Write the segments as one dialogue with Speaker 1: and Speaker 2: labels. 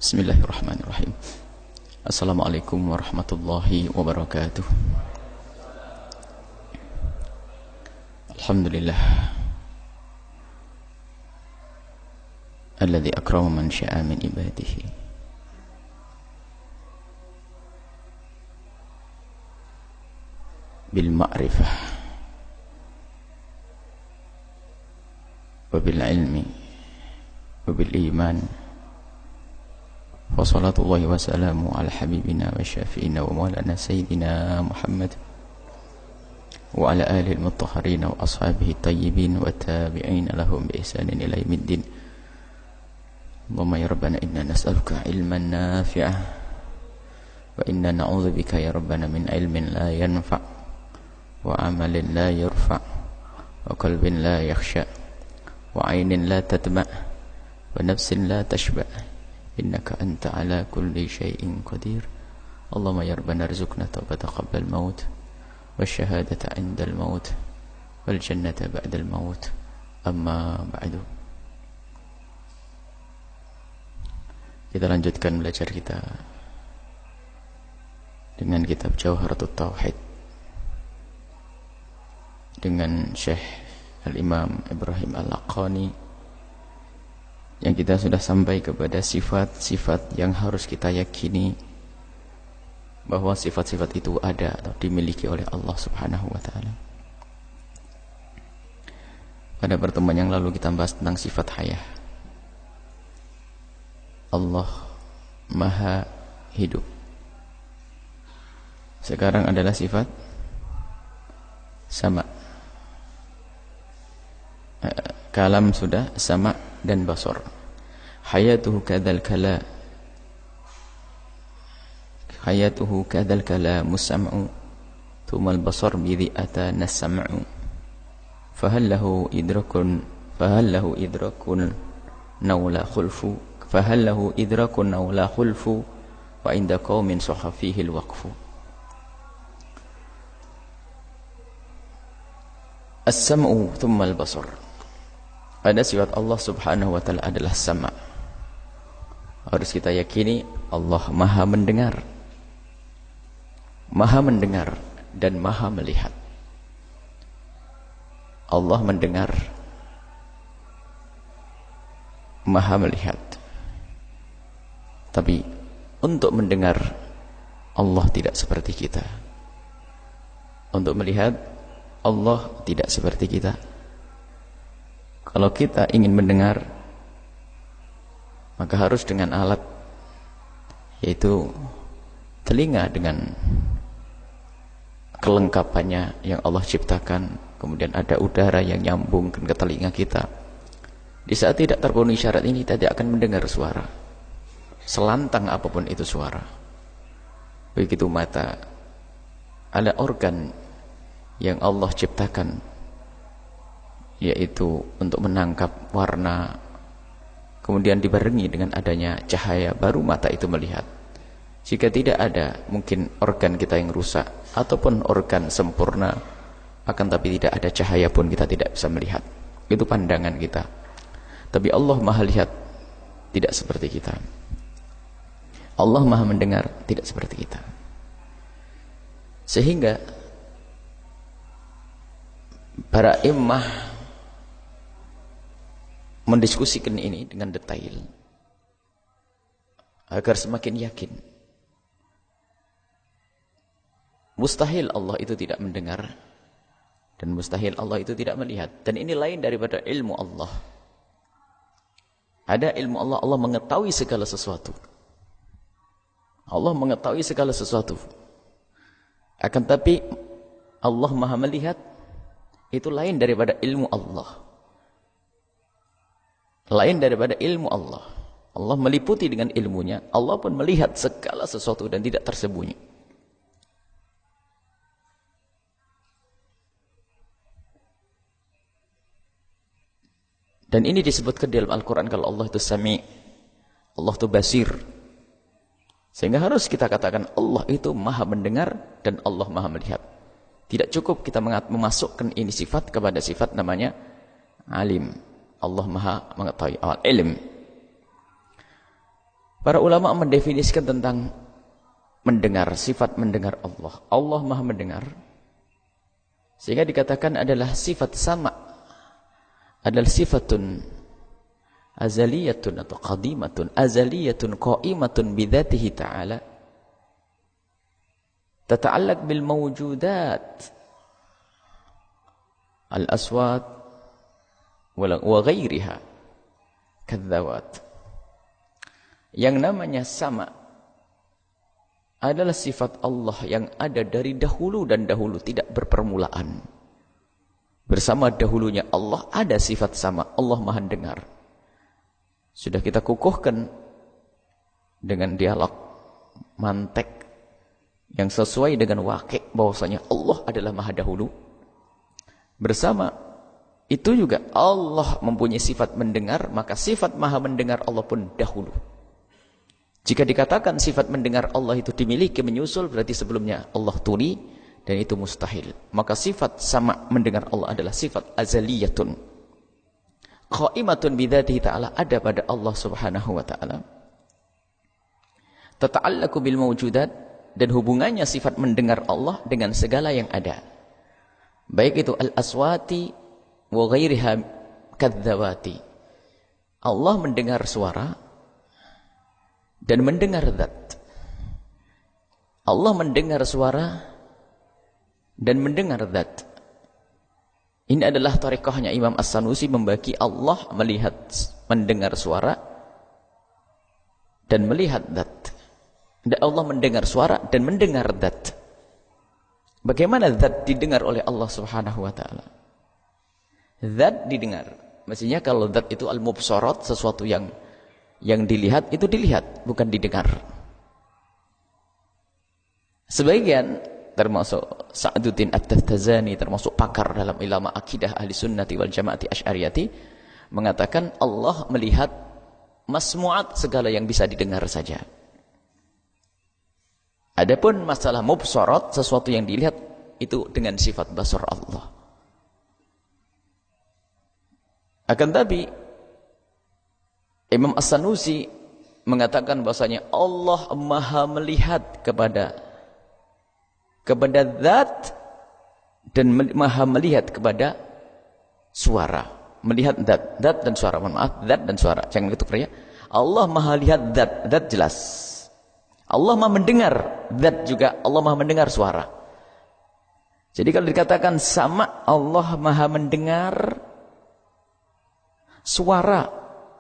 Speaker 1: Bismillahirrahmanirrahim. Assalamualaikum warahmatullahi wabarakatuh. Alhamdulillah alladzi akrama man syaa min ibadihi bil ma'rifah wa bil ilmi wa bil iman. Wassalatullahi wassalamu ala habibina wa syafi'ina wa maulana sayyidina Muhammad wa ala alihi al-mutahharin wa ashabihi tayyibin wa tabi'ina lahum bi ihsanin ila yaumiddin. Allahumma ya rabbana inna nas'aluka ilman nafi'ah wa inna na'udzubika ya rabbana min ilmin la yanfa' wa amalin la yarfa' wa qalbin la yakhsha wa 'ainin la tadma' wa nafsin la tashba'. Innaka anta ala kulli syai'in qadir. Allahumma ya rabbana rizukna taubata qabla al-maut wa syahadata 'inda al-maut wal jannata ba'da al-maut. Amma ba'du. Kita lanjutkan belajar kita dengan kitab Jawharatut Tauhid dengan Syekh Al-Imam Ibrahim Al-Laqani, yang kita sudah sampai kepada sifat-sifat yang harus kita yakini bahwa sifat-sifat itu ada atau dimiliki oleh Allah Subhanahu wa taala. Pada pertemuan yang lalu kita bahas tentang sifat hayah. Allah Maha Hidup. Sekarang adalah sifat sama. Kalam sudah, sama dan basar. Hayatuhu kadzal kala, hayatuhu kadzal kala mussam'u thumal basar bidhi atana sam'u fahal lahu idrakun nawla khulfu fahal lahu idrakun nawla khulfu wa inda qaumin sahafihi alwaqfu. As-sam'u thumma al-basar. Pada sifat Allah Subhanahu wa taala adalah sama. Harus kita yakini Allah Maha mendengar. Maha mendengar dan Maha melihat. Allah mendengar, Maha melihat. Tapi untuk mendengar Allah tidak seperti kita. Untuk melihat Allah tidak seperti kita. Kalau kita ingin mendengar, maka harus dengan alat, yaitu telinga dengan kelengkapannya yang Allah ciptakan. Kemudian ada udara yang nyambung ke telinga kita. Di saat tidak terpenuhi syarat ini, kita tidak akan mendengar suara, selantang apapun itu suara. Begitu mata, ada organ yang Allah ciptakan, yaitu untuk menangkap warna, kemudian dibarengi dengan adanya cahaya, baru mata itu melihat. Jika tidak ada, mungkin organ kita yang rusak ataupun organ sempurna, akan tapi tidak ada cahaya pun kita tidak bisa melihat. Itu pandangan kita. Tapi Allah Maha lihat, tidak seperti kita. Allah Maha mendengar, tidak seperti kita. Sehingga para imam mendiskusikan ini dengan detail agar semakin yakin. Mustahil Allah itu tidak mendengar dan mustahil Allah itu tidak melihat, dan ini lain daripada ilmu Allah. Ada ilmu Allah, Allah mengetahui segala sesuatu. Allah mengetahui segala sesuatu. Akan tapi Allah Maha melihat, itu lain daripada ilmu Allah. Lain daripada ilmu Allah. Allah meliputi dengan ilmunya. Allah pun melihat segala sesuatu dan tidak tersembunyi. Dan ini disebutkan dalam Al-Quran kalau Allah itu Sami', Allah itu Basir. Sehingga harus kita katakan Allah itu Maha mendengar dan Allah Maha melihat. Tidak cukup kita memasukkan ini sifat kepada sifat namanya Alim. Allah Maha mengetahui, ilm. Para ulama mendefinisikan tentang mendengar, sifat mendengar Allah. Allah Maha mendengar. Sehingga dikatakan adalah sifat sama. Adalah sifatun azaliyatun atau qadimatun. Azaliyatun qa'imatun bidzatihi ta'ala. Tata'allaq bil mawjudat. Al-aswat wa ghairiha. Kadzawat. Yang namanya sama adalah sifat Allah yang ada dari dahulu dan dahulu, tidak berpermulaan. Bersama dahulunya Allah ada sifat sama, Allah Maha dengar. Sudah kita kukuhkan dengan dialog mantek yang sesuai dengan waqi' bahwasanya Allah adalah Maha dahulu. Bersama itu juga Allah mempunyai sifat mendengar, maka sifat Maha mendengar Allah pun dahulu. Jika dikatakan sifat mendengar Allah itu dimiliki menyusul, berarti sebelumnya Allah tuli, dan itu mustahil. Maka sifat sama mendengar Allah adalah sifat azaliyatun. Qa'imatun bidzatihi ta'ala, ada pada Allah subhanahu wa ta'ala. Tata'allaku bil mawjudat, dan hubungannya sifat mendengar Allah dengan segala yang ada. Baik itu al-aswati wa ghairiha kadzawati. Allah mendengar suara dan mendengar zat. Allah mendengar suara dan mendengar zat. Ini adalah thariqahnya Imam As-Sanusi membagi Allah melihat, mendengar suara dan melihat zat. Dan Allah mendengar suara dan mendengar zat. Bagaimana zat didengar oleh Allah Subhanahu wa taala? Zat didengar. Mestinya kalau zat itu al-mubsarat, sesuatu yang dilihat, itu dilihat, bukan didengar. Sebagian termasuk Sa'duddin At-Taftazani, termasuk pakar dalam ilmu akidah ahli sunnati wal jamaati asy'ariyati, mengatakan Allah melihat masmu'at, segala yang bisa didengar saja. Adapun masalah mubsarat, sesuatu yang dilihat, itu dengan sifat basar Allah. Akan tapi Imam As-Sanusi mengatakan bahwasanya Allah Maha melihat kepada zat dan Maha melihat kepada suara. Melihat zat dan suara. Maaf, zat dan suara. Jangan gitu ya. Allah Maha lihat zat jelas. Allah Maha mendengar zat juga. Allah Maha mendengar suara. Jadi kalau dikatakan sama, Allah Maha mendengar suara,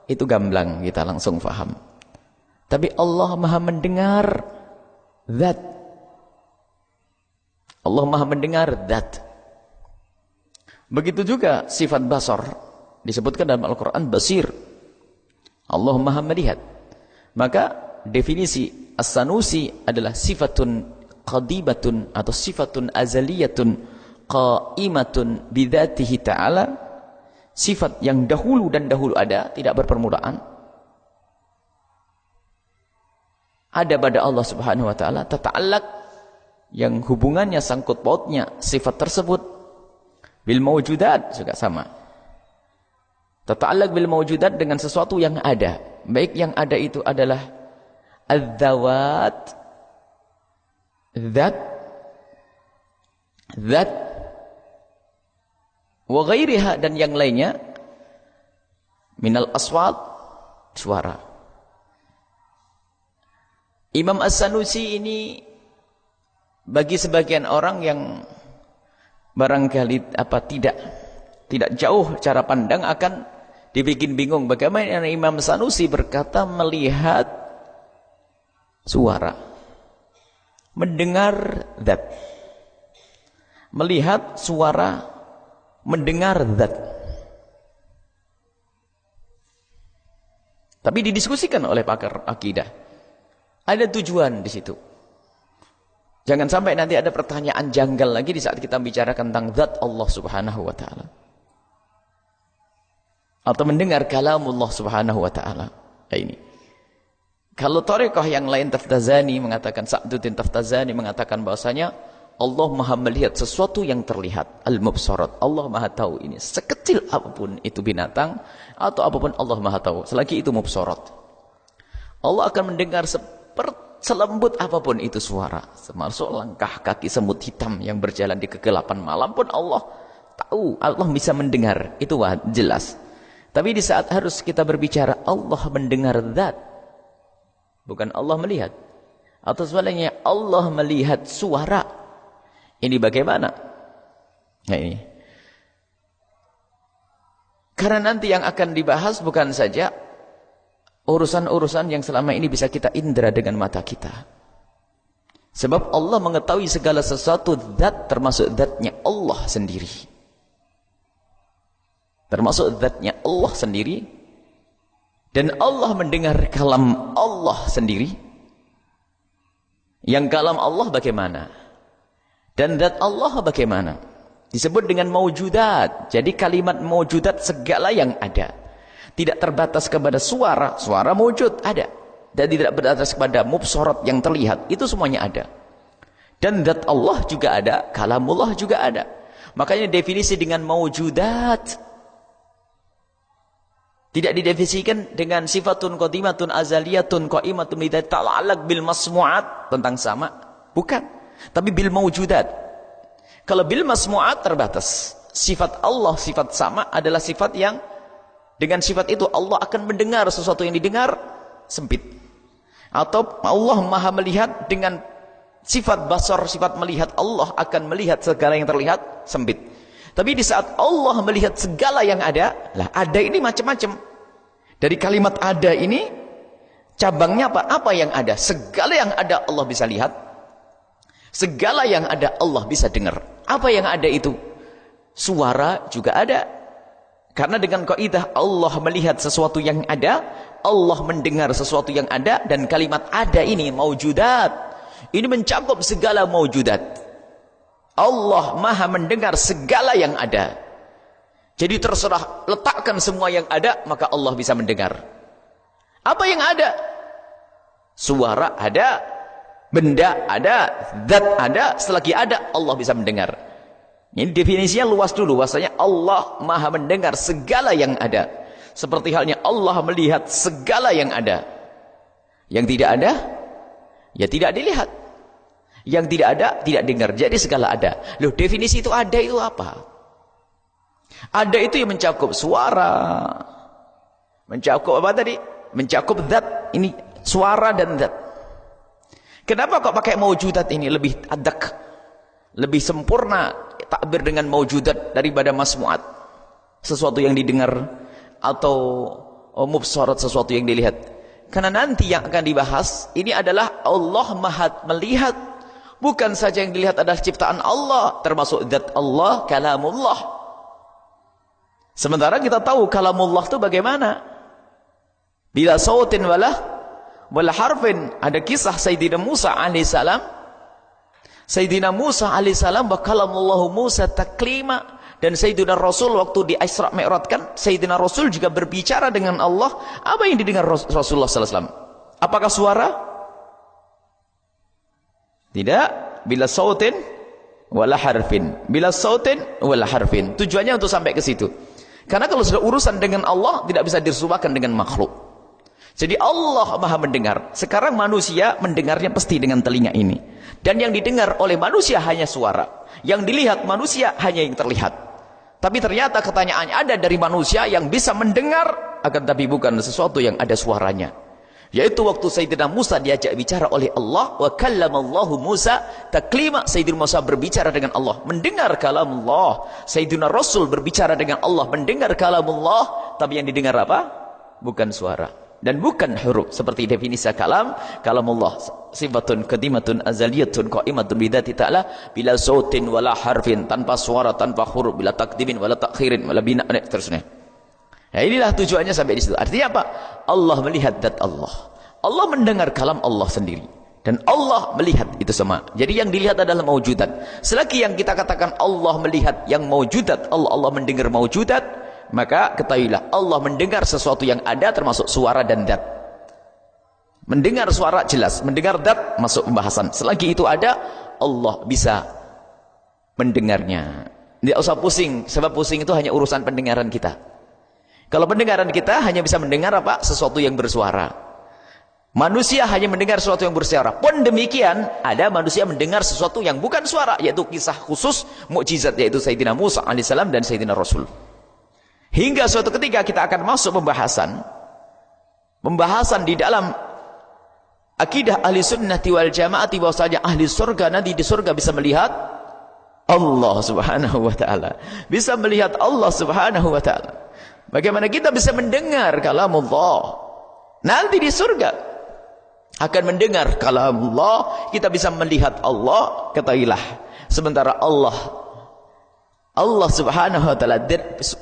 Speaker 1: itu gamblang, kita langsung faham. Tapi Allah Maha mendengar zat. Allah Maha mendengar zat. Begitu juga sifat basar, disebutkan dalam Al-Quran basir. Allah Maha melihat. Maka definisi As-Sanusi adalah sifatun qadibatun atau sifatun azaliyatun qa'imatun bidzatihi ta'ala. Sifat yang dahulu dan dahulu ada, tidak berpermulaan. Ada pada Allah Subhanahu wa taala, tata'allaq, yang hubungannya sangkut pautnya sifat tersebut bil mawjudat, juga sama. Tata'allaq bil mawjudat, dengan sesuatu yang ada. Baik yang ada itu adalah az-zawat, zat wa ghairiha, dan yang lainnya, minal aswat, suara. Imam As-Sanusi ini bagi sebagian orang yang barangkali tidak jauh cara pandang, akan dibikin bingung bagaimana Imam As-Sanusi berkata melihat suara, mendengar zat, melihat suara, mendengar zat. Tapi didiskusikan oleh pakar akidah. Ada tujuan di situ. Jangan sampai nanti ada pertanyaan janggal lagi di saat kita bicarakan tentang zat Allah Subhanahu wa taala. Atau mendengar kalamullah Subhanahu wa taala. Ini. Kalau thariqah yang lain, Taftazani mengatakan, Sa'duddin Taftazani mengatakan bahwasanya Allah Maha melihat sesuatu yang terlihat, al-mubsarat. Allah Maha tahu ini, sekecil apapun itu binatang atau apapun Allah Maha tahu, selagi itu mubsarat. Allah akan mendengar selembut apapun itu suara. Termasuk langkah kaki semut hitam yang berjalan di kegelapan malam pun Allah tahu, Allah bisa mendengar. Itu jelas. Tapi di saat harus kita berbicara, Allah mendengar zat, bukan Allah melihat. Atau sebaliknya, Allah melihat suara. Ini bagaimana? Nah ini. Karena nanti yang akan dibahas bukan saja urusan-urusan yang selama ini bisa kita indra dengan mata kita. Sebab Allah mengetahui segala sesuatu zat, termasuk zatnya Allah sendiri. Termasuk zatnya Allah sendiri. Dan Allah mendengar kalam Allah sendiri. Yang kalam Allah bagaimana? Dan zat Allah bagaimana? Disebut dengan maujudat. Jadi kalimat maujudat segala yang ada. Tidak terbatas kepada suara. Suara mawjud ada. Dan tidak terbatas kepada mubsarat yang terlihat. Itu semuanya ada. Dan zat Allah juga ada. Kalamullah juga ada. Makanya definisi dengan mawjudat. Tidak didefinisikan dengan sifatun qadimatun azaliyatun qaimatun lidzat ta'allaq bil masmu'at tentang sama. Bukan. Tapi bil mawjudat. Kalau bil masmu'at terbatas. Sifat Allah, sifat sama adalah sifat yang dengan sifat itu Allah akan mendengar sesuatu yang didengar sempit. Atau Allah Maha melihat dengan sifat basar, sifat melihat, Allah akan melihat segala yang terlihat sempit. Tapi di saat Allah melihat segala yang ada, lah ada ini macam-macam. Dari kalimat ada ini, cabangnya apa? Apa yang ada? Segala yang ada Allah bisa lihat. Segala yang ada Allah bisa dengar. Apa yang ada itu? Suara juga ada. Karena dengan kaidah Allah melihat sesuatu yang ada, Allah mendengar sesuatu yang ada, dan kalimat ada ini maujudat. Ini mencakup segala maujudat. Allah Maha mendengar segala yang ada. Jadi terserah letakkan semua yang ada, maka Allah bisa mendengar. Apa yang ada? Suara ada, benda ada, zat ada, selagi ada Allah bisa mendengar. Ini definisinya luas dulu, bahwasanya Allah Maha mendengar segala yang ada. Seperti halnya Allah melihat segala yang ada. Yang tidak ada, ya tidak dilihat. Yang tidak ada, tidak dengar. Jadi segala ada. Loh, definisi itu ada itu apa? Ada itu yang mencakup suara. Mencakup apa tadi? Mencakup zat. Ini suara dan zat. Kenapa kok pakai maujudat ini? Lebih adak. Lebih sempurna takbir dengan maujudat daripada masmu'at. Sesuatu yang didengar. Atau mubsarat, sesuatu yang dilihat. Karena nanti yang akan dibahas, ini adalah Allah Maha melihat. Bukan saja yang dilihat adalah ciptaan Allah, termasuk zat Allah, kalamullah. Sementara kita tahu kalamullah itu bagaimana? Bila sautin wala harfin. Ada kisah Sayyidina Musa alaihissalam. Sayyidina Musa alaihissalam wa kalamullahu Musa taklima. Dan Sayyidina Rasul waktu di Isra Mi'raj kan, Sayyidina Rasul juga berbicara dengan Allah. Apa yang didengar Rasulullah sallallahu alaihi wasallam? Apakah suara? Tidak. Bila sautin wala harfin. Bila sautin wala harfin. Tujuannya untuk sampai ke situ. Karena kalau sudah urusan dengan Allah, tidak bisa disuruhkan dengan makhluk. Jadi Allah Maha mendengar. Sekarang manusia mendengarnya pasti dengan telinga ini. Dan yang didengar oleh manusia hanya suara. Yang dilihat manusia hanya yang terlihat. Tapi ternyata ketanyaannya ada dari manusia yang bisa mendengar, akan tapi bukan sesuatu yang ada suaranya. Yaitu waktu Sayyidina Musa diajak bicara oleh Allah, wa kallamallahu Musa taklima. Sayyidina Musa berbicara dengan Allah, mendengar kalam Allah. Sayyidina Rasul berbicara dengan Allah, mendengar kalam Allah. Tapi yang didengar apa? Bukan suara dan bukan huruf. Seperti definisi kalam Allah, sifatun qadimatun azaliyatun qaimatun bidzati ta'ala bila sautin wala harfin, tanpa suara, tanpa huruf, bila takdimin wala takhirin wala bina, terusnya. Nah, inilah tujuannya sampai di situ. Artinya apa? Allah melihat zat Allah. Allah mendengar kalam Allah sendiri. Dan Allah melihat itu semua. Jadi yang dilihat adalah maujudat. Selagi yang kita katakan Allah melihat yang maujudat, Allah mendengar maujudat, maka ketahuilah Allah mendengar sesuatu yang ada, termasuk suara dan zat. Mendengar suara jelas, mendengar zat masuk pembahasan. Selagi itu ada, Allah bisa mendengarnya. Tidak usah pusing, sebab pusing itu hanya urusan pendengaran kita. Kalau pendengaran kita hanya bisa mendengar apa? Sesuatu yang bersuara.
Speaker 2: Manusia hanya mendengar sesuatu yang bersuara. Pun demikian, ada manusia mendengar sesuatu yang bukan suara, yaitu kisah khusus, mukjizat, yaitu Sayyidina Musa alaihissalam dan Sayyidina Rasul. Hingga suatu ketika kita akan masuk pembahasan di dalam akidah ahli sunnati wal jamaati, bahwasanya ahli surga nanti di surga bisa melihat Allah subhanahu wa ta'ala. Bisa melihat Allah subhanahu wa ta'ala. Bagaimana kita bisa mendengar kalamullah nanti di surga? Akan mendengar kalamullah, kita bisa melihat Allah, ketahuilah. Sementara Allah subhanahu wa ta'ala,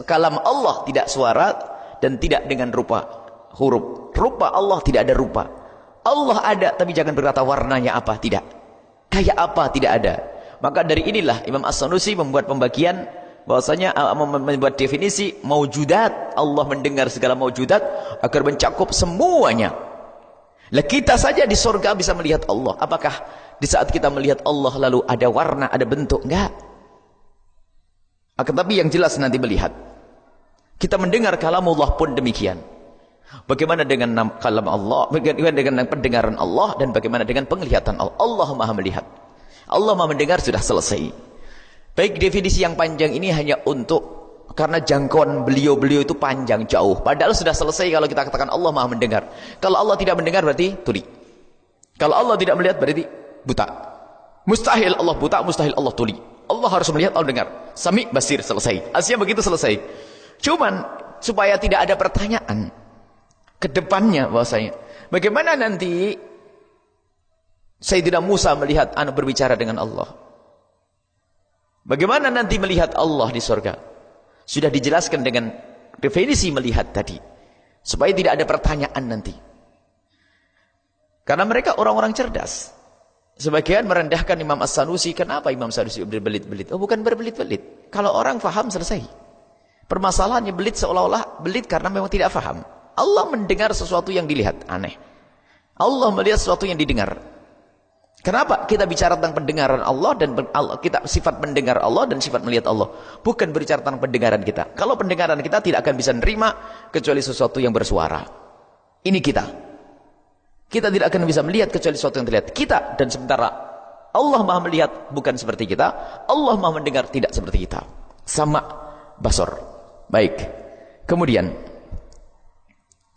Speaker 2: kalam Allah tidak suara dan tidak dengan rupa huruf. Rupa Allah tidak ada rupa. Allah ada, tapi jangan berkata warnanya apa, tidak. Kayak apa, tidak ada. Maka dari inilah Imam As-Sanusi membuat pembagian, bahwasanya membuat definisi maujudat. Allah mendengar segala maujudat agar mencakup semuanya. Lah kita saja di surga bisa melihat Allah. Apakah di saat kita melihat Allah lalu ada warna, ada bentuk? Enggak. Akan tapi yang jelas nanti melihat. Kita mendengar kalamullah pun demikian. Bagaimana dengan kalam Allah, bagaimana dengan pendengaran Allah, dan bagaimana dengan penglihatan Allah. Allah Maha melihat, Allah Maha mendengar, sudah selesai. Baik, definisi yang panjang ini hanya untuk karena jangkauan beliau itu panjang jauh. Padahal sudah selesai kalau kita katakan Allah Maha mendengar. Kalau Allah tidak mendengar berarti tuli. Kalau Allah tidak melihat berarti buta. Mustahil Allah buta, mustahil Allah tuli. Allah harus melihat, Allah dengar. Sami, basir, selesai. Aslinya begitu, selesai. Cuman supaya tidak ada pertanyaan ke depannya, bahwasanya bagaimana nanti Sayyidina Musa melihat berbicara dengan Allah. Bagaimana nanti melihat Allah di surga? Sudah dijelaskan dengan definisi melihat tadi, supaya tidak ada pertanyaan nanti. Karena mereka orang-orang cerdas. Sebagian merendahkan Imam As-Sanusi. Kenapa Imam As-Sanusi berbelit-belit? Oh, bukan berbelit-belit. Kalau orang faham, selesai. Permasalahannya belit seolah-olah belit karena memang tidak faham. Allah mendengar sesuatu yang dilihat, aneh. Allah melihat sesuatu yang didengar. Kenapa kita bicara tentang pendengaran Allah dan kita sifat mendengar Allah dan sifat melihat Allah? Bukan berbicara tentang pendengaran kita. Kalau pendengaran kita tidak akan bisa nerima kecuali sesuatu yang bersuara. Ini kita. Kita tidak akan bisa melihat kecuali sesuatu yang terlihat. Kita, dan sementara Allah Maha melihat bukan seperti kita, Allah Maha mendengar tidak seperti kita. Sama basor. Baik. Kemudian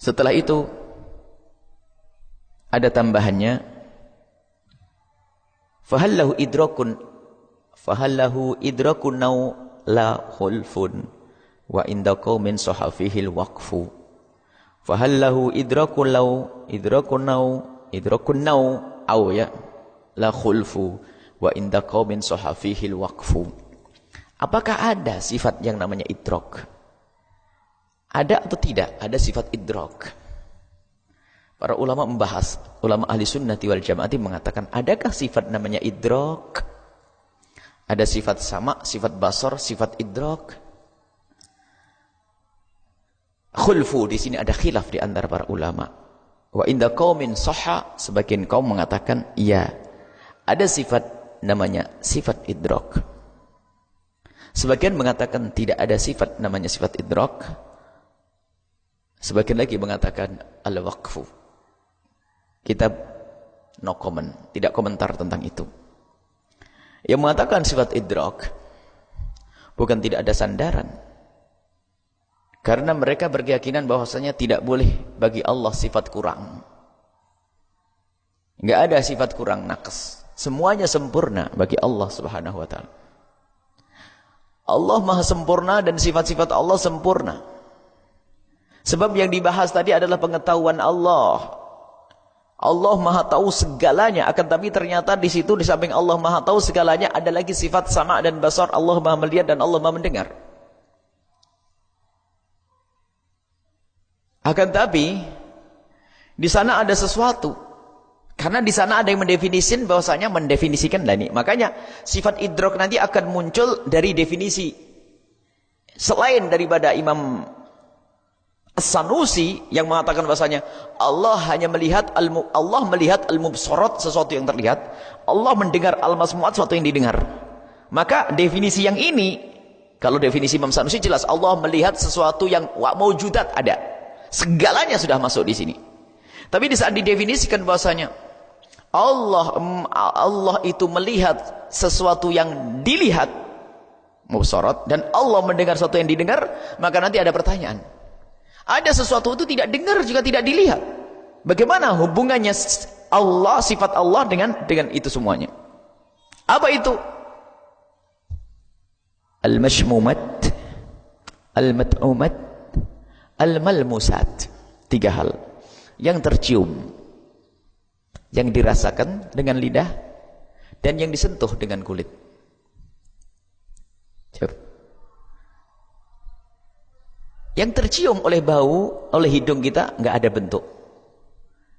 Speaker 2: setelah itu ada tambahannya. Fahallahu idrakun nau la khulfun wa inda qaumin sahafihil waqfu. Fahallahu idrakun nau au ya la khulfu wa inda qaumin sahafihil waqfu. Apakah ada sifat yang namanya idrak? Ada atau tidak? Ada sifat idrak. Para ulama membahas, ulama ahli sunnati wal jamaati mengatakan, adakah sifat namanya idrak? Ada sifat sama, sifat basar, sifat idrak. Khulfu, di sini ada khilaf di antara para ulama. Wa inda qaumin sahha, sebagian kaum mengatakan iya, ada sifat namanya sifat idrak. Sebagian mengatakan tidak ada sifat namanya sifat idrak. Sebagian lagi mengatakan al-waqfu. Kita no comment, tidak komentar tentang itu. Yang mengatakan sifat idrak bukan tidak ada sandaran. Karena mereka berkeyakinan bahwasanya tidak boleh bagi Allah sifat kurang. Enggak ada sifat kurang, naqs. Semuanya sempurna bagi Allah Subhanahu wa taala. Allah Maha sempurna dan sifat-sifat Allah sempurna. Sebab yang dibahas tadi adalah pengetahuan Allah. Allah Maha tahu segalanya, akan tapi ternyata di situ di samping Allah Maha tahu segalanya ada lagi sifat sama dan basar, Allah Maha melihat dan Allah Maha mendengar. Akan tapi di sana ada sesuatu. Karena di sana ada yang mendefinisikan lah ini. Makanya sifat idrak nanti akan muncul dari definisi. Selain daripada Imam As-Sanusi yang mengatakan bahasanya Allah hanya melihat al-mubsarat, sesuatu yang terlihat, Allah mendengar al-masmu'at, sesuatu yang didengar. Maka definisi yang ini, kalau definisi Imam Sanusi jelas Allah melihat sesuatu yang maujudat ada. Segalanya sudah masuk di sini. Tapi di saat didefinisikan bahwasanya Allah itu melihat sesuatu yang dilihat, mubsarat, dan Allah mendengar sesuatu yang didengar, maka nanti ada pertanyaan. Ada sesuatu itu tidak dengar juga tidak dilihat. Bagaimana hubungannya Allah, sifat Allah dengan itu semuanya? Apa itu? Al-mashmumat, al-mat'umat, al-malmusat. 3 hal. Yang tercium, yang dirasakan dengan lidah, dan yang disentuh dengan kulit. Coba. Yang tercium oleh bau, oleh hidung kita, nggak ada bentuk.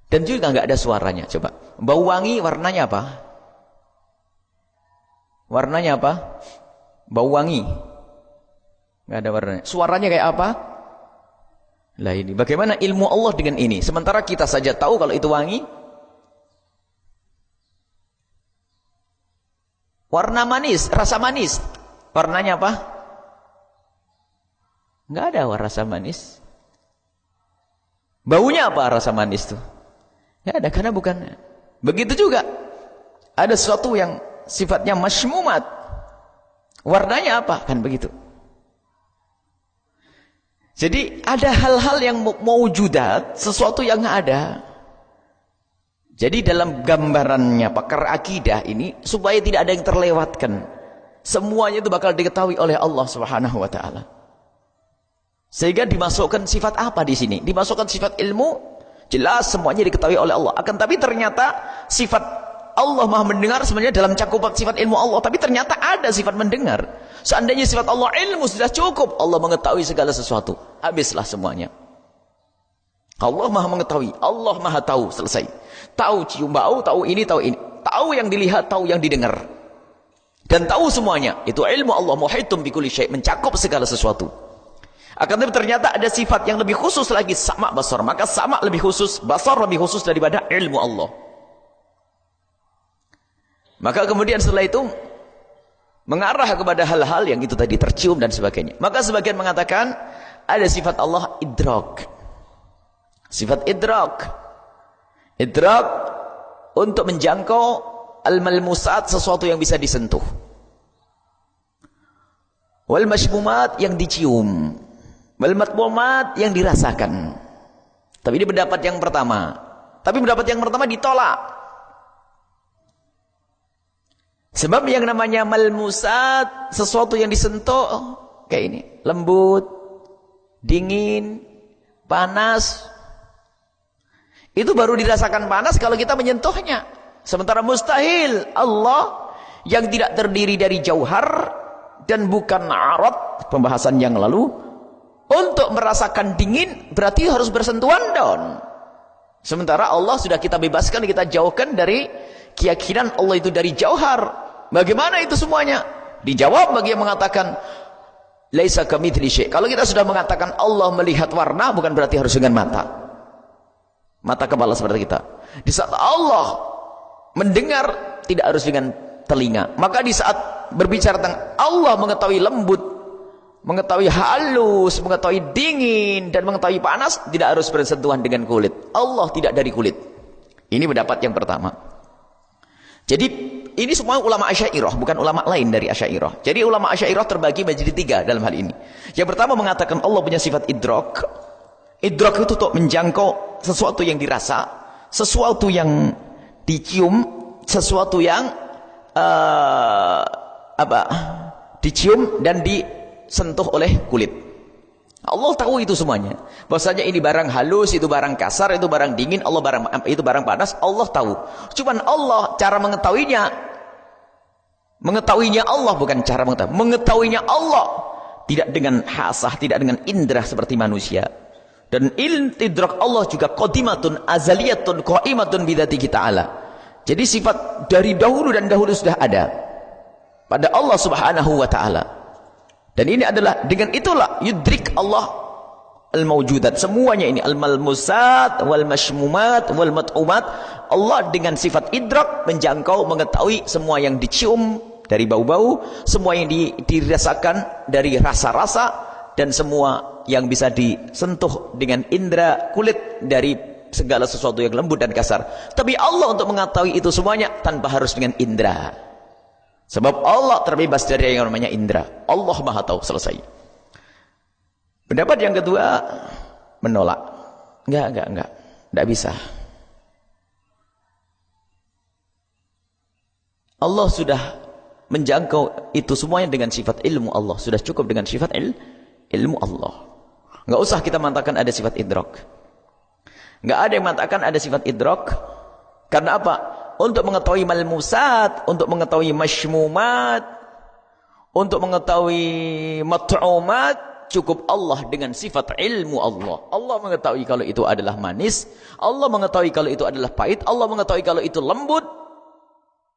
Speaker 2: Dan juga nggak ada suaranya. Coba. Bau wangi warnanya apa? Warnanya apa? Bau wangi. Nggak ada warnanya. Suaranya kayak apa? Lah ini. Bagaimana ilmu Allah dengan ini? Sementara kita saja tahu kalau itu wangi. Warna manis, rasa manis. Warnanya apa? Nggak ada rasa manis. Baunya apa rasa manis tuh? Nggak ada, karena bukan. Begitu juga. Ada sesuatu yang sifatnya mashmumat. Warnanya apa? Kan begitu. Jadi ada hal-hal yang maujudat, sesuatu yang ada. Jadi dalam gambarannya pakar akidah ini, supaya tidak ada yang terlewatkan. Semuanya itu bakal diketahui oleh Allah Subhanahu wa taala. Sehingga dimasukkan sifat apa di sini? Dimasukkan sifat ilmu, jelas semuanya diketahui oleh Allah. Akan tapi ternyata sifat Allah Maha mendengar sebenarnya dalam cakupan sifat ilmu Allah, tapi ternyata ada sifat mendengar. Seandainya sifat Allah ilmu sudah cukup, Allah mengetahui segala sesuatu. Habislah semuanya. Allah Maha mengetahui, Allah Maha tahu, selesai. Tahu cium bau, tahu ini, tahu ini. Tahu yang dilihat, tahu yang didengar. Dan tahu semuanya. Itu ilmu Allah muhaitum bikulli syai', mencakup segala sesuatu. Akan tetapi ternyata ada sifat yang lebih khusus lagi, sama basar. Maka sama lebih khusus, basar lebih khusus daripada ilmu Allah. Maka kemudian setelah itu mengarah kepada hal-hal yang itu tadi tercium dan sebagainya. Maka sebagian mengatakan ada sifat Allah idrak. Sifat idrak. Idrak untuk menjangkau al-malmusat, sesuatu yang bisa disentuh. Wal mashmumat yang dicium. Wal matmumat yang dirasakan. Tapi ini pendapat yang pertama. Tapi pendapat yang pertama ditolak. Sebab yang namanya malmusat, sesuatu yang disentuh kayak ini, lembut, dingin, panas. Itu baru dirasakan panas kalau kita menyentuhnya. Sementara mustahil Allah yang tidak terdiri dari jauhar dan bukan arad, pembahasan yang lalu, untuk merasakan dingin berarti harus bersentuhan daun. Sementara Allah sudah kita bebaskan, kita jauhkan dari keyakinan Allah itu dari jauhar. Bagaimana itu semuanya? Dijawab bagi yang mengatakan laisa kamitsli syai'. Kalau kita sudah mengatakan Allah melihat warna, bukan berarti harus dengan mata. Mata kepala seperti kita. Di saat Allah mendengar, tidak harus dengan telinga. Maka di saat berbicara tentang Allah mengetahui lembut, mengetahui halus, mengetahui dingin, dan mengetahui panas, tidak harus bersentuhan dengan kulit. Allah tidak dari kulit. Ini pendapat yang pertama. Jadi ini semua ulama Asy'ariyah, bukan ulama lain dari Asy'ariyah. Jadi ulama Asy'ariyah terbagi menjadi 3 dalam hal ini. Yang pertama mengatakan Allah punya sifat idrak. Idrak itu untuk menjangkau sesuatu yang dirasa, sesuatu yang dicium, sesuatu yang dicium dan disentuh oleh kulit. Allah tahu itu semuanya. Bahwasanya ini barang halus, itu barang kasar, itu barang dingin, itu barang panas, Allah tahu. Cuman Allah cara mengetahuinya Allah bukan cara mengetahui. Mengetahuinya Allah tidak dengan hasah, tidak dengan indera seperti manusia. Dan idrak Allah juga qadimatun azaliyatun qaimatun bidzatihi ta'ala. Jadi sifat dari dahulu dan dahulu sudah ada pada Allah Subhanahu wa taala. Dan ini adalah dengan itulah yudrik Allah al-mawjudat. Semuanya ini al-malmusat wal mashmumat wal mat'umat. Allah dengan sifat idrak menjangkau, mengetahui semua yang dicium dari bau-bau, semua yang dirasakan dari rasa-rasa, dan semua yang bisa disentuh dengan indera kulit dari segala sesuatu yang lembut dan kasar. Tapi Allah untuk mengetahui itu semuanya tanpa harus dengan indera. Sebab Allah terbebas dari yang namanya indera. Allah Maha tahu, selesai. Pendapat yang kedua menolak. Enggak bisa. Allah sudah menjangkau itu semuanya dengan sifat ilmu Allah. Sudah cukup dengan sifat ilmu Allah. Enggak usah kita mengatakan ada sifat idrak. Enggak ada yang mengatakan ada sifat idrak. Karena apa? Untuk mengetahui malmusat, untuk mengetahui masymumat, untuk mengetahui mat'umat, cukup Allah dengan sifat ilmu Allah. Allah mengetahui kalau itu adalah manis, Allah mengetahui kalau itu adalah pahit, Allah mengetahui kalau itu lembut,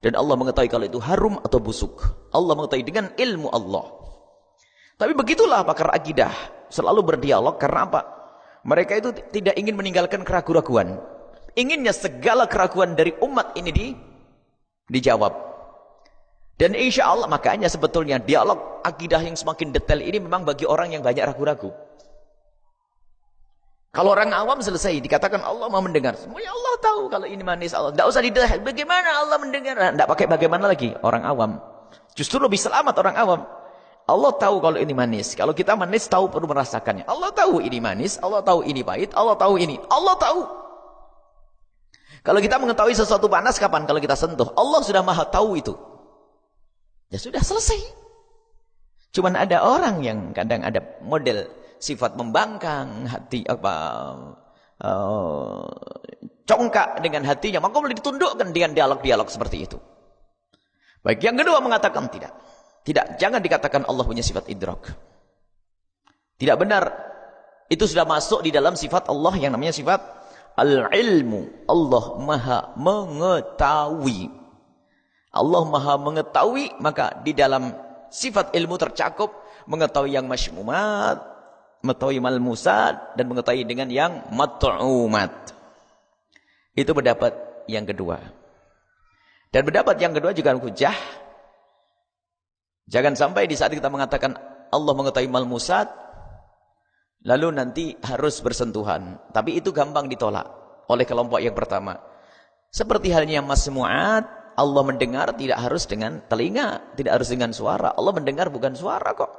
Speaker 2: dan Allah mengetahui kalau itu harum atau busuk. Allah mengetahui dengan ilmu Allah. Tapi begitulah pakar akidah selalu berdialog. Karena apa? Mereka itu tidak ingin meninggalkan keraguan-raguan. Inginnya segala keraguan dari umat ini dijawab. Dan insya Allah makanya sebetulnya dialog akidah yang semakin detail ini memang bagi orang yang banyak ragu-ragu. Kalau orang awam selesai dikatakan Allah mau mendengar, semuanya Allah tahu kalau ini manis. Allah tidak usah didahak. Bagaimana Allah mendengar? Tidak pakai bagaimana lagi orang awam. Justru lebih selamat orang awam. Allah tahu kalau ini manis. Kalau kita manis tahu perlu merasakannya. Allah tahu ini manis, Allah tahu ini pahit, Allah tahu ini. Allah tahu. Kalau kita mengetahui sesuatu panas kapan? Kalau kita sentuh. Allah sudah Maha tahu itu. Ya sudah selesai. Cuman ada orang yang kadang ada model sifat membangkang, hati congkak dengan hatinya, maka boleh ditundukkan dengan dialog-dialog seperti itu. Baik, yang kedua mengatakan tidak. Tidak, jangan dikatakan Allah punya sifat idrak. Tidak benar. Itu sudah masuk di dalam sifat Allah yang namanya sifat al-ilmu. Allah Maha mengetahui. Allah Maha mengetahui, maka di dalam sifat ilmu tercakup mengetahui yang masymumat, mengetahui malmusat, dan mengetahui dengan yang mat'umat. Itu pendapat yang kedua. Dan pendapat yang kedua juga hujjah. Jangan sampai di saat kita mengatakan Allah mengetahui malmusat, lalu nanti harus bersentuhan. Tapi itu gampang ditolak oleh kelompok yang pertama. Seperti halnya masmu'at, Allah mendengar tidak harus dengan telinga, tidak harus dengan suara. Allah mendengar bukan suara kok.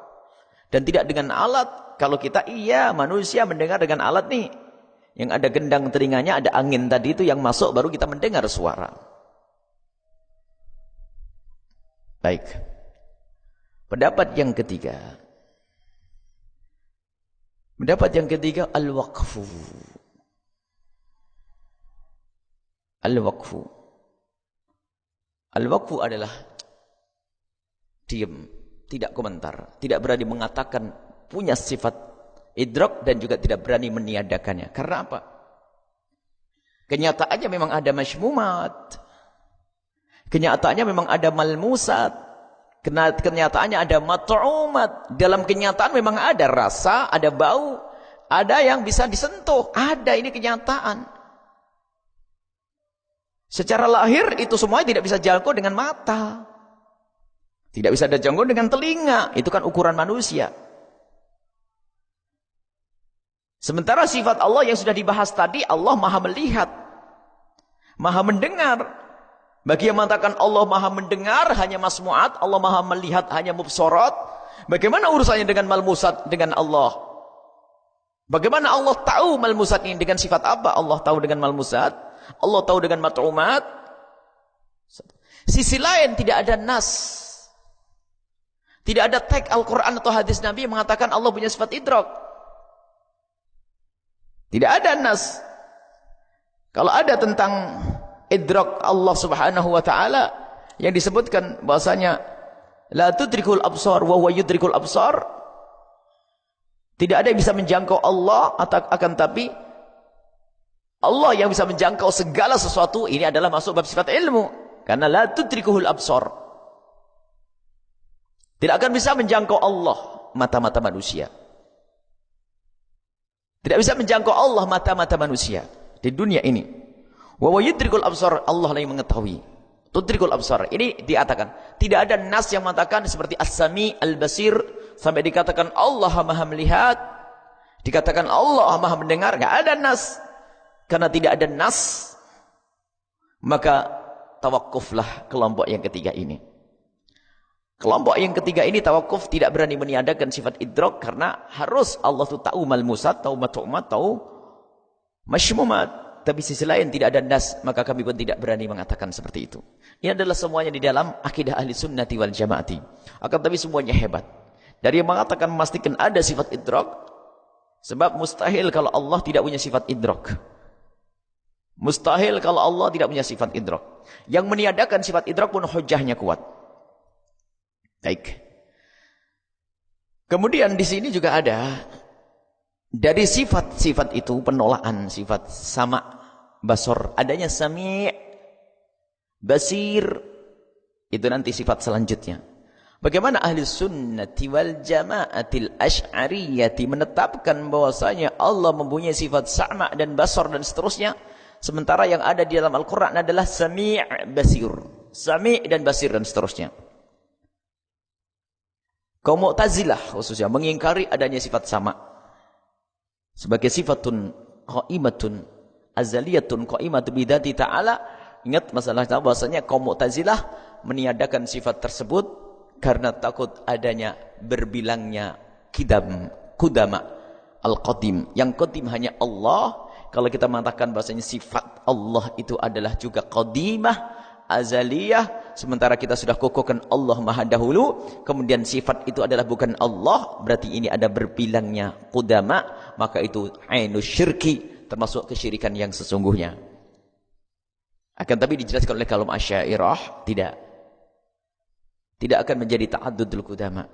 Speaker 2: Dan tidak dengan alat. Kalau kita manusia mendengar dengan alat nih. Yang ada gendang telinganya, ada angin tadi itu yang masuk baru kita mendengar suara. Baik. Pendapat yang ketiga. Pendapat yang ketiga al-waqfu. Al-waqfu. Al-waqfu adalah diam, tidak komentar, tidak berani mengatakan punya sifat idrak dan juga tidak berani meniadakannya. Karena apa? Kenyataannya memang ada masymumat. Kenyataannya memang ada malmusat. Kenyataannya ada mat'umat. Dalam kenyataan memang ada rasa, ada bau, ada yang bisa disentuh. Ada, ini kenyataan. Secara lahir itu semuanya tidak bisa jangkau dengan mata. Tidak bisa dijangkau dengan telinga. Itu kan ukuran manusia. Sementara sifat Allah yang sudah dibahas tadi, Allah Maha melihat, Maha mendengar. Bagi yang mengatakan Allah Maha mendengar hanya masmu'at, Allah Maha melihat hanya mubsarat, bagaimana urusannya dengan malmusat dengan Allah? Bagaimana Allah tahu malmusat ini dengan sifat apa? Allah tahu dengan malmusat, Allah tahu dengan mat'umat. Sisi lain tidak ada nas, tidak ada teks Al-Quran atau hadis Nabi yang mengatakan Allah punya sifat idrak. Tidak ada nas. Kalau ada tentang idrak Allah Subhanahu wa taala yang disebutkan bahwasanya la tudrikul absar wa huwa yudrikul absar, tidak ada yang bisa menjangkau Allah, akan tapi Allah yang bisa menjangkau segala sesuatu, ini adalah masuk bab sifat ilmu. Karena la tudrikuhul absar, tidak akan bisa menjangkau Allah mata-mata manusia. Tidak bisa menjangkau Allah mata-mata manusia di dunia ini. Wa yudrikul absar, Allah yang mengetahui. Tudrikul absar. Ini dikatakan. Tidak ada nas yang mengatakan seperti as-sami, al-basir, sampai dikatakan Allah Maha melihat, dikatakan Allah Maha mendengar. Enggak ada nas. karena tidak ada nas, maka tawakuflah kelompok yang ketiga ini. Kelompok yang ketiga ini tawakuf, tidak berani meniadakan sifat idrak karena harus Allah itu tahu malmusat, tahu mat'umat, tahu masymumat. Tapi sisi lain tidak ada nas, maka kami pun tidak berani mengatakan seperti itu. Ini adalah semuanya di dalam akidah ahli sunnati wal jamaati. Akan tapi semuanya hebat. Dari yang mengatakan memastikan ada sifat idrak, sebab mustahil kalau Allah tidak punya sifat idrak. Mustahil kalau Allah tidak punya sifat idrak. Yang meniadakan sifat idrak pun hujahnya kuat. Baik. Kemudian di sini juga ada dari sifat-sifat itu penolakan sifat sama basor, adanya sami' basir, itu nanti sifat selanjutnya. Bagaimana ahli sunnati wal jama'atil asy'ariyati menetapkan bahwasanya Allah mempunyai sifat sama dan basor dan seterusnya, sementara yang ada di dalam Al-Quran adalah sami' basir, sami' dan basir dan seterusnya. Kaum Mu'tazilah khususnya mengingkari adanya sifat sama sebagai sifatun qaimatun azaliyatun qaimatun bidati ta'ala. Ingat masalah bahwasanya kaum Mu'tazilah meniadakan sifat tersebut karena takut adanya berbilangnya kudama al-qadim. Yang qadim hanya Allah. Kalau kita mengatakan bahwasanya sifat Allah itu adalah juga qadimah, azaliyah, sementara kita sudah kukuhkan Allah maha dahulu, kemudian sifat itu adalah bukan Allah, berarti ini ada berbilangnya qudama, maka itu ainus syirki, termasuk kesyirikan yang sesungguhnya. Akan tapi dijelaskan oleh kaum Asy'ariyah, tidak akan menjadi ta'addudul qudama.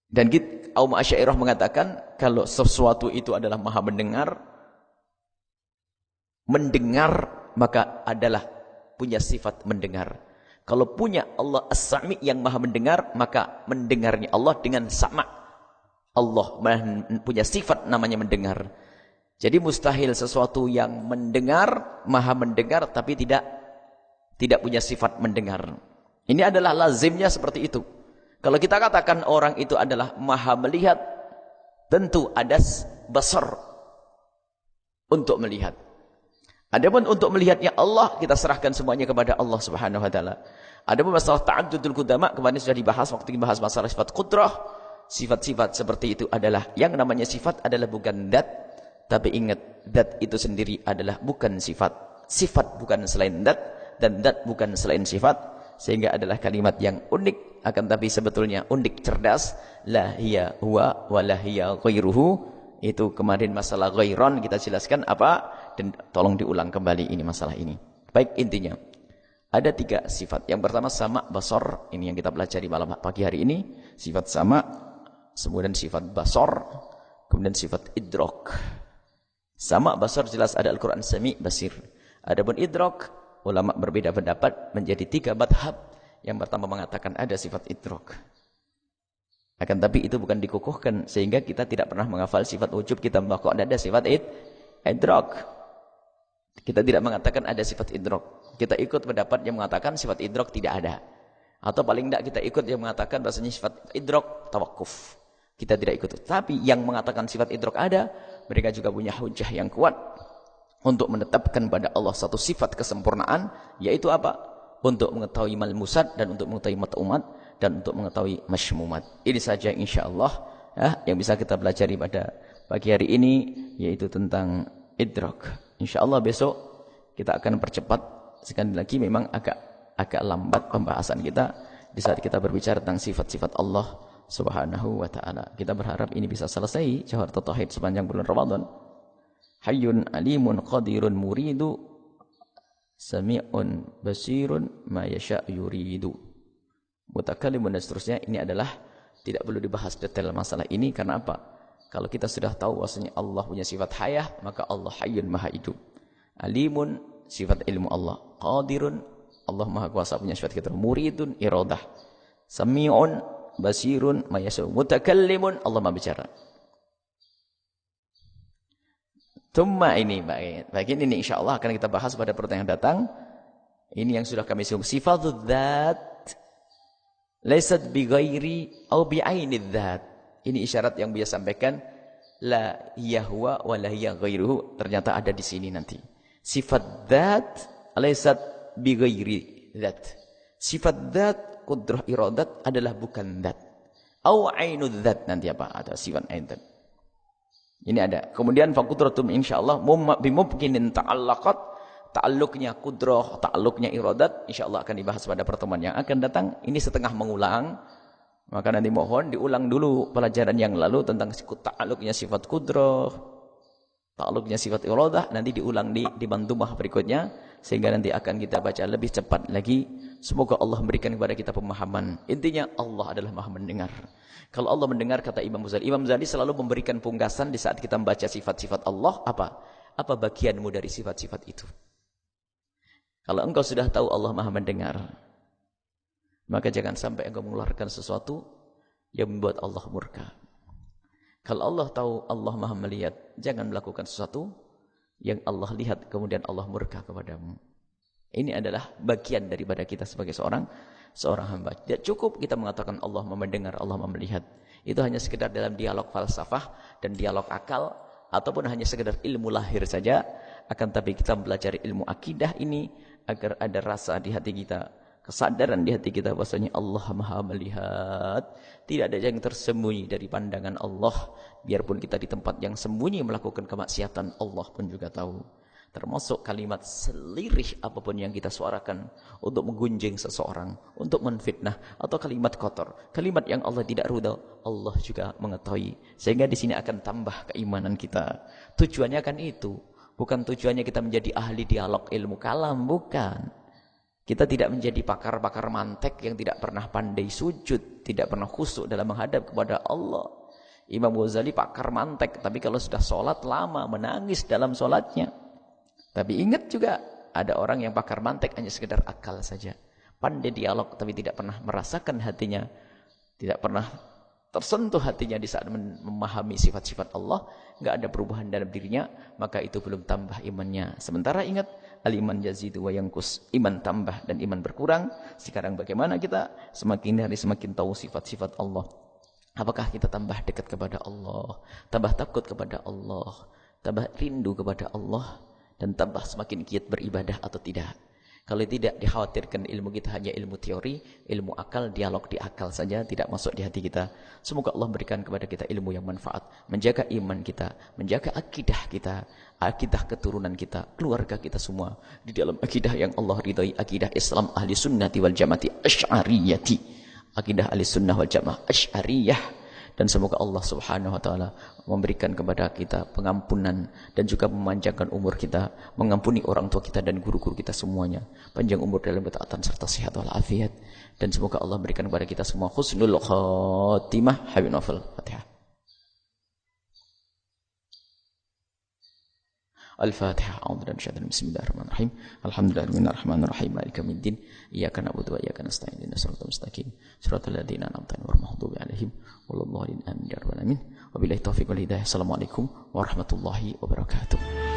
Speaker 2: Dan kaum Asy'ariyah mengatakan kalau sesuatu itu adalah maha mendengar, maka adalah punya sifat mendengar. Kalau punya Allah as-sami yang maha mendengar, maka mendengarnya Allah dengan sama. Allah punya sifat namanya mendengar. Jadi mustahil sesuatu yang mendengar, maha mendengar, tapi tidak punya sifat mendengar. Ini adalah lazimnya seperti itu. Kalau kita katakan orang itu adalah maha melihat, tentu ada basar untuk melihat. Adapun untuk melihatnya Allah, kita serahkan semuanya kepada Allah Subhanahu wa taala. Adapun masalah ta'addudul qudama, kemarin sudah dibahas waktu dibahas masalah sifat qudrah. Sifat-sifat seperti itu adalah yang namanya sifat adalah bukan dat, tapi ingat dat itu sendiri adalah bukan sifat. Sifat bukan selain dat dan dat bukan selain sifat, sehingga adalah kalimat yang unik, akan tapi sebetulnya unik cerdas. La hiya huwa wa la hiya ghairuhu. Itu kemarin masalah ghairon kita jelaskan apa, dan tolong diulang kembali ini masalah ini. Baik, intinya ada 3 sifat. Yang pertama sama basor, ini yang kita pelajari malam pagi hari ini. Sifat sama, kemudian sifat basor, kemudian sifat idrok. Sama basor jelas ada Al-Quran sami basir. Adapun idrok, ulama berbeda pendapat menjadi 3 madhab. Yang pertama mengatakan ada sifat idrok. Akan tapi itu bukan dikukuhkan, sehingga kita tidak pernah menghafal sifat wujub, kita kok ada sifat idrok. Kita tidak mengatakan ada sifat idrok. Kita ikut pendapat yang mengatakan sifat idrok tidak ada. Atau paling tidak kita ikut yang mengatakan bahasanya sifat idrok tawakuf. Kita tidak ikut. Tapi yang mengatakan sifat idrok ada, mereka juga punya hujah yang kuat untuk menetapkan pada Allah satu sifat kesempurnaan, yaitu apa? Untuk mengetahui malmusat dan untuk mengetahui mat'umat dan untuk mengetahui masymumat. Ini saja insyaallah yang bisa kita pelajari pada pagi hari ini, yaitu tentang idrak. Insyaallah besok kita akan percepat. Sekali lagi memang agak lambat pembahasan kita di saat kita berbicara tentang sifat-sifat Allah Subhanahu wa taala. Kita berharap ini bisa selesai Jawharatul Tauhid sepanjang bulan Ramadan. Hayyun alimun qadirun muridu sami'un basirun ma yasha' yuridu. Mutakallimun dan seterusnya, ini adalah tidak perlu dibahas detail masalah ini. Karena apa? Kalau kita sudah tahu bahwasanya Allah punya sifat hayah, maka Allah hayyun maha hidup. Alimun sifat ilmu Allah. Qadirun, Allah maha kuasa punya sifat kita. Muridun iradah. Sami'un basirun ma yasha'. Mutakallimun, Allah maha bicara. Tumma ini bagian ini insyaallah akan kita bahas pada pertemuan yang datang. Ini yang sudah kami singgung, sifatul dzat laysat bi ghairi au bi ainid dzat. Ini isyarat yang biasa sampaikan, la hiya huwa wa la hiya ghairuhu. Ternyata ada di sini nanti. Sifat dzat alaysat bi ghairi dzat. Sifat dzat qudrah iradat adalah bukan dzat. Au ainud dzat nanti apa? Ada sifat ain dzat. Ini ada. Kemudian faqudratum insyaallah bimumkinin ta'allaqat, ta'alluqnya qudrah, ta'alluqnya iradat insyaallah akan dibahas pada pertemuan yang akan datang. Ini setengah mengulang. Maka nanti mohon diulang dulu pelajaran yang lalu tentang ta'alluqnya sifat qudrah, ta'alluqnya sifat iradah, nanti diulang di manzumah berikutnya sehingga nanti akan kita baca lebih cepat lagi. Semoga Allah memberikan kepada kita pemahaman. Intinya Allah adalah Maha mendengar. Kalau Allah mendengar, kata Imam Ghazali selalu memberikan pungkasan di saat kita membaca sifat-sifat Allah, apa bagianmu dari sifat-sifat itu? Kalau engkau sudah tahu Allah Maha mendengar, maka jangan sampai engkau mengeluarkan sesuatu yang membuat Allah murka. Kalau Allah tahu Allah Maha melihat, jangan melakukan sesuatu yang Allah lihat kemudian Allah murka kepadamu. Ini adalah bagian daripada kita sebagai seorang hamba. Tidak cukup kita mengatakan Allah mendengar, Allah melihat. Itu hanya sekedar dalam dialog falsafah dan dialog akal, ataupun hanya sekedar ilmu lahir saja. Akan tapi kita mempelajari ilmu akidah ini agar ada rasa di hati kita, kesadaran di hati kita bahwasanya Allah Maha melihat. Tidak ada yang tersembunyi dari pandangan Allah. Biarpun kita di tempat yang sembunyi melakukan kemaksiatan, Allah pun juga tahu. Termasuk kalimat selirih apapun yang kita suarakan untuk menggunjing seseorang, untuk menfitnah, atau kalimat kotor, kalimat yang Allah tidak ridha, Allah juga mengetahui. Sehingga di sini akan tambah keimanan kita. Tujuannya kan itu, bukan tujuannya kita menjadi ahli dialog ilmu kalam, bukan. Kita tidak menjadi pakar-pakar mantek yang tidak pernah pandai sujud, tidak pernah khusyuk dalam menghadap kepada Allah. Imam Ghazali pakar mantek, tapi kalau sudah sholat lama menangis dalam sholatnya. Tapi ingat juga, ada orang yang pakar mantek hanya sekedar akal saja. Pandai dialog, tapi tidak pernah merasakan hatinya. Tidak pernah tersentuh hatinya di saat memahami sifat-sifat Allah. Enggak ada perubahan dalam dirinya, maka itu belum tambah imannya. Sementara ingat, al-iman yazidu wa yanqus. Iman tambah dan iman berkurang. Sekarang bagaimana kita? Semakin hari semakin tahu sifat-sifat Allah. Apakah kita tambah dekat kepada Allah? Tambah takut kepada Allah? Tambah rindu kepada Allah? Dan tambah semakin giat beribadah atau tidak. Kalau tidak, dikhawatirkan ilmu kita hanya ilmu teori, ilmu akal, dialog di akal saja, tidak masuk di hati kita. Semoga Allah berikan kepada kita ilmu yang manfaat, menjaga iman kita, menjaga akidah kita, akidah keturunan kita, keluarga kita semua di dalam akidah yang Allah ridhai, akidah Islam ahli sunnati wal jamaati asy'ariyati, akidah ahli sunnah wal jamaah asy'ariyah. Dan semoga Allah subhanahu wa ta'ala memberikan kepada kita pengampunan dan juga memanjangkan umur kita, mengampuni orang tua kita dan guru-guru kita semuanya, panjang umur dalam ketaatan serta sehat walafiat. Dan semoga Allah berikan kepada kita semua husnul khatimah. Habib Novel, Fatihah. Al-Fatihah. Bismillahirrahmanirrahim. Alhamdulillahirrahmanirrahim. Maliki yaumiddin. Iyyaka na'budu wa iyyaka nasta'in. Ihdinas siratal mustaqim. Shiratal ladzina an'amta 'alaihim ghairil maghdubi 'alaihim waladdallin. Amin ya rabbal alamin. Wabillahi taufiq wal hidayah. Assalamualaikum warahmatullahi wabarakatuh.